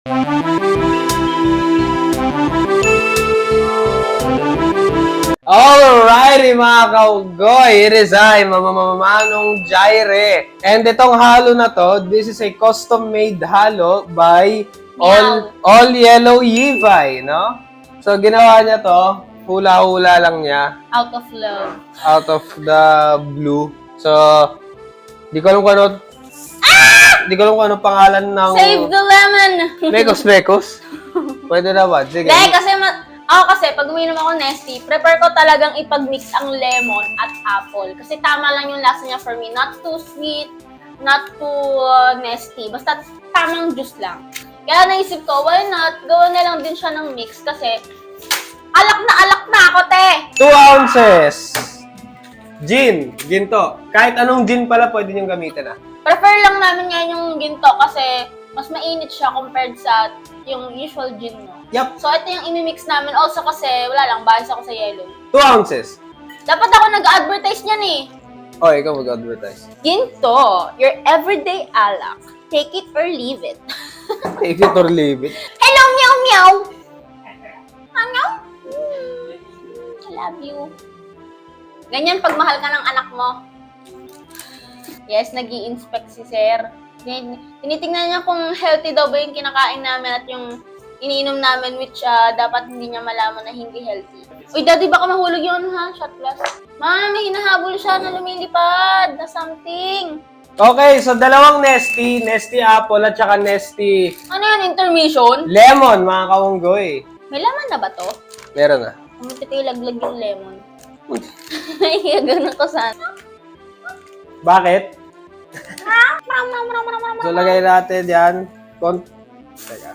Alrighty mga kaugoy, it is I, Mamamanong Jaire. And itong halo na to, this is a custom-made halo by All Yellow Yevay, no? So ginawa niya to, hula-hula lang niya. Out of love. Out of the blue. So, di ko alam kung ano, di ko alam kung ano pangalan ng... Save the lemon! Mekos. Pwede na ba? Sige. Dahil kasi, kasi pag uminom ako Nestea, prefer ko talagang ipag-mix ang lemon at apple. Kasi tama lang yung lasa niya for me. Not too sweet, not too Nestea. Basta tamang juice lang. Kaya naisip ko, why not? Gawin na lang din siya ng mix kasi alak na ako, te! 2 ounces. Gin to. Kahit anong gin pala pwede niyong gamitin, ah. Prefer lang namin ngayon yung ginto kasi mas mainit siya compared sa yung usual gin, no? Yup. So, ito yung imimix namin. Also kasi, wala lang, bias ako sa yellow. 2 ounces. Dapat ako nag-advertise niyan eh. Oh, ikaw mag-advertise. Ginto, your everyday alak. Take it or leave it. Take it or leave it. Hello, meow meow! Meow? I love you. Ganyan pag mahal ka ng anak mo. Yes, nag-i-inspect si Sir. Tinitingnan niya kung healthy daw ba yung kinakain namin at yung iniinom namin which dapat hindi niya malaman na hindi healthy. Uy, Daddy, baka mahulog yun ha? Shot glass. Ma, may hinahabol siya na lumilipad na something. Okay, so dalawang Nestea apple at saka Nestea Ano yun, intermission? lemon, mga kaunggoy. May laman na ba to? Meron na. Laglag yung lemon. Ganun ko sana. Bakit? So, lagay natin yan. Teka.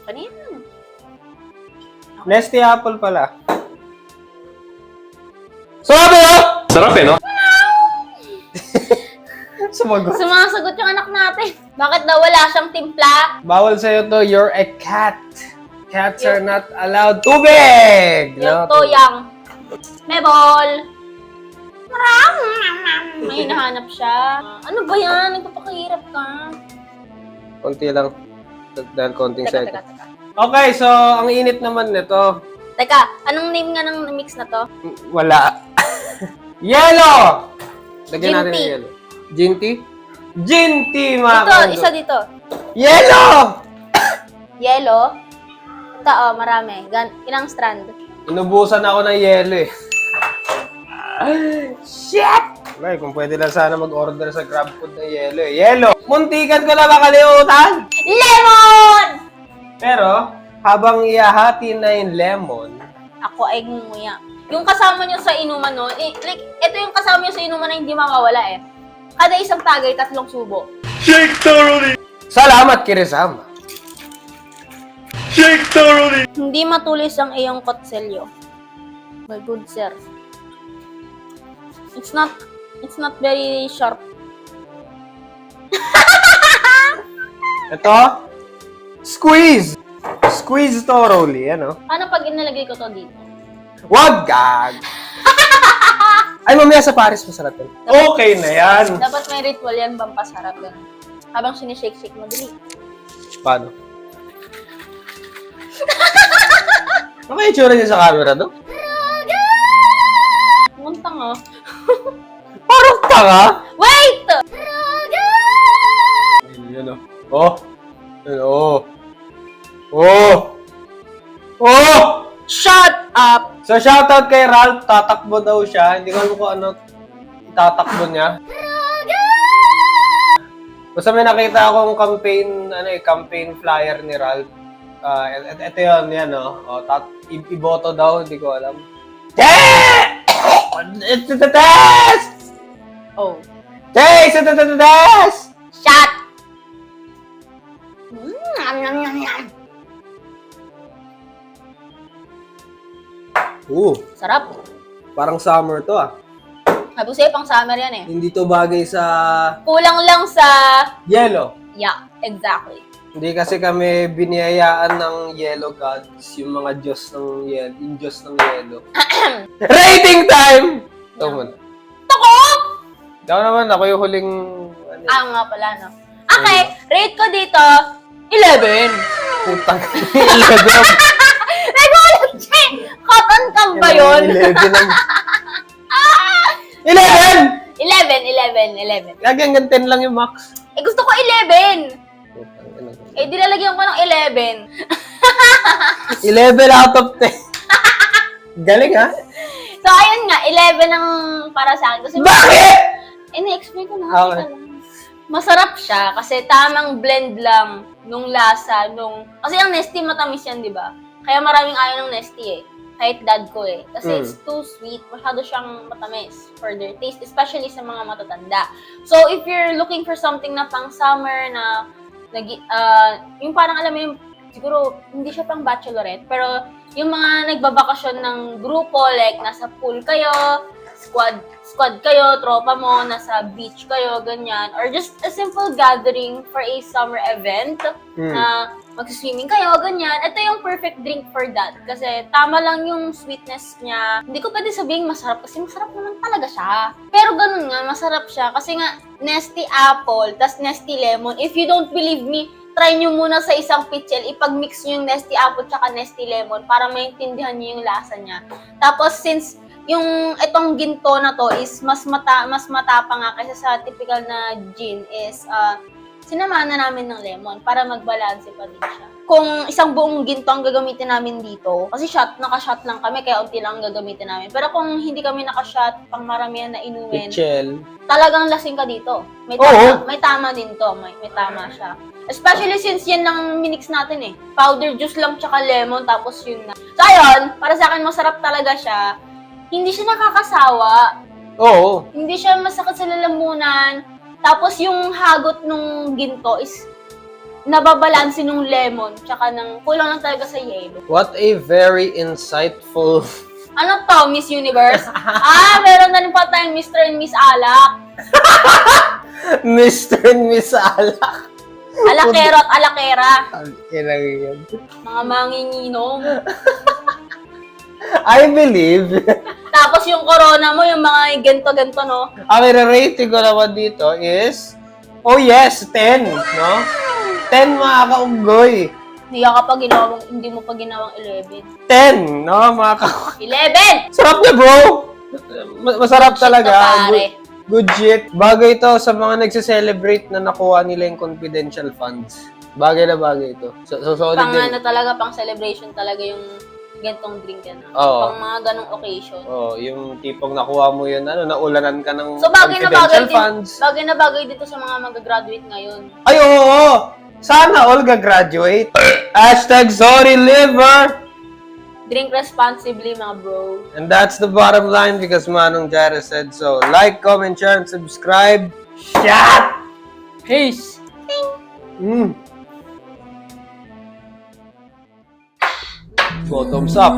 Kanina. Nestea apple pala. Sabi oh! Sarap eh, no? Sumagot. Sumasagot yung anak natin. Bakit daw wala siyang timpla? Bawal sa'yo to, you're a cat. Cats are not allowed tubig! Yung toyang. Mebol! May hinahanap siya. Ano ba yan? Nagpapakahirap ka. Konti lang. Dahil konting Teka. second. Okay, so ang init naman nito. Teka, anong name nga ng mix na to? Wala. Yellow! Lagyan natin Gin ng tea. yellow. Gin tea? Gin tea, mga Dito, kaunggoy. isa dito. Yellow! Yellow. Ito, marami. Ilang strand? Inubusan ako ng yellow eh. Shit! Ay, kung pwede lang sana mag-order sa GrabFood ng yellow eh. Yellow! Muntikan ko na makalimutan! Lemon! Pero, habang iahati na yung lemon, Ako ay nguya. Yung kasama nyo sa inuman, no? Like, ito yung kasama nyo sa inuman na hindi mawawala eh. Kada isang tagay, 3 subo. Shake thoroughly! salamat Kirisama. Shake thoroughly! Hindi matulis ang iyong kotselyo. My good sir. It's not very sharp. Ito, squeeze! Squeeze thoroughly, ano? Paano pag inalagay ko to dito? Wag gag! Ay, mamaya sa Paris, masarap yun. Okay na yan. Dapat may ritual yan, pampasarap yan. Habang sinishake-shake mo, dali. Paano? Ano kaya itsura niya sa camera, no? Muntang oh. Parang tanga! Wait! Yun, oh. Yun, oh. Oh! Oh! Shut up! So, shoutout kay Ralph. Tatakbo daw siya. Hindi ko alam kung ano itatakbo niya. Basta may nakita akong campaign flyer ni Ralph. Ito yun, yan, oh. Iboto daw, hindi ko alam. It's the test! Oh. It's the test! Shut! Yum. Sarap. Parang summer to, ah. Sabi ko sa'yo, pang summer yan eh. Hindi to bagay sa Kulang lang sa... yellow. Yeah, exactly. Hindi kasi kami biniyayaan ng yellow gods, yung mga Diyos ng yellow, yung Diyos ng yellow. Rating time! Ito muna. Ako! Ikaw naman, ako yung huling... Ano, Nga pala, no? Okay, rate ko dito, 11. putang 11. Nagulat siya eh. Cotton cam ba yun? 11 lang. 11! 11. Lagi hanggang 10 lang yung max. Eh, gusto ko 11. Putang ina. Eh, dilalagyan ko ng 11. 11 out of 10. Galing, ha? So, ayun nga, 11 ang para sa akin. Kasi, Bakit? na-explain ko na. Okay. Masarap siya kasi tamang blend lang nung lasa, Kasi ang Nestea matamis yan, di ba? Kaya maraming ayaw ng Nestea eh. Kahit dad ko eh. Kasi it's too sweet. Masyado siyang matamis for their taste, especially sa mga matatanda. So, if you're looking for something na pang summer na yung parang alam mo yung, siguro, hindi siya pang bachelorette, pero yung mga nagbabakasyon ng grupo, like nasa pool kayo, squad kayo, tropa mo, nasa beach kayo, ganyan, or just a simple gathering for a summer event na mag-swimming kayo, ganyan. Ito yung perfect drink for that. Kasi tama lang yung sweetness niya. Hindi ko pwede sabihin masarap kasi masarap naman talaga siya. Pero ganun nga, masarap siya kasi nga Nestea apple, tas Nestea lemon. If you don't believe me, try nyo muna sa isang pitchel, ipag-mix nyo yung Nestea apple tsaka Nestea lemon para maintindihan nyo yung lasa niya. Tapos since yung itong ginto na to is mas matapang nga kaysa sa typical na gin is sinamahan na namin ng lemon para magbalanse pa din siya. Kung isang buong ginto ang gagamitin namin dito, kasi naka-shot lang kami, kaya unti lang ang gagamitin namin. Pero kung hindi kami naka-shot, pang maramihan na inumin, Pichel. talagang lasing ka dito. May tama din to, may tama siya. Especially since yan lang minix natin eh. Powder juice lang tsaka lemon, tapos yun na. So ayun, para sa akin masarap talaga siya. Hindi siya nakakasawa. Oo. Hindi siya masakit sa lalamunan. Tapos yung hagot nung ginto is nababalansin nung lemon tsaka kulang lang talaga sa yelo. What a very insightful... Ano to, Miss Universe? Meron na rin pa tayong Mr. and Miss Alak. Mr. and Miss Alak. Alakero at alakera. Ang inang yan. Mga manginginom. I believe. Tapos yung corona mo, yung mga ganto-ganto, no? Ang rating ko naman dito is... Oh yes, 10, no? 10 mga kaunggoy. Hindi mo pa ginawang 11. 10, no? Mga kaunggoy. 11! Sarap niya, bro! Masarap Shit talaga. to, pare. Good shit. Bagay ito sa mga nagse-celebrate na nakuha nila yung confidential funds. Bagay na bagay ito. So solid din. Pang celebration talaga yung gantong drink yan. Oo. Pang mga ganong occasion. Oh, yung tipong nakuha mo yun, naulanan ka ng So bagay na confidential bagay funds. Bagay na bagay dito sa mga mag-graduate ngayon. Ay, oo! Sana all graduate. #sorry liver. Drink responsibly, mga bro. And that's the bottom line because Manong Jara said so. Like, comment, share, and subscribe. Shot! Peace! Go, thumbs up.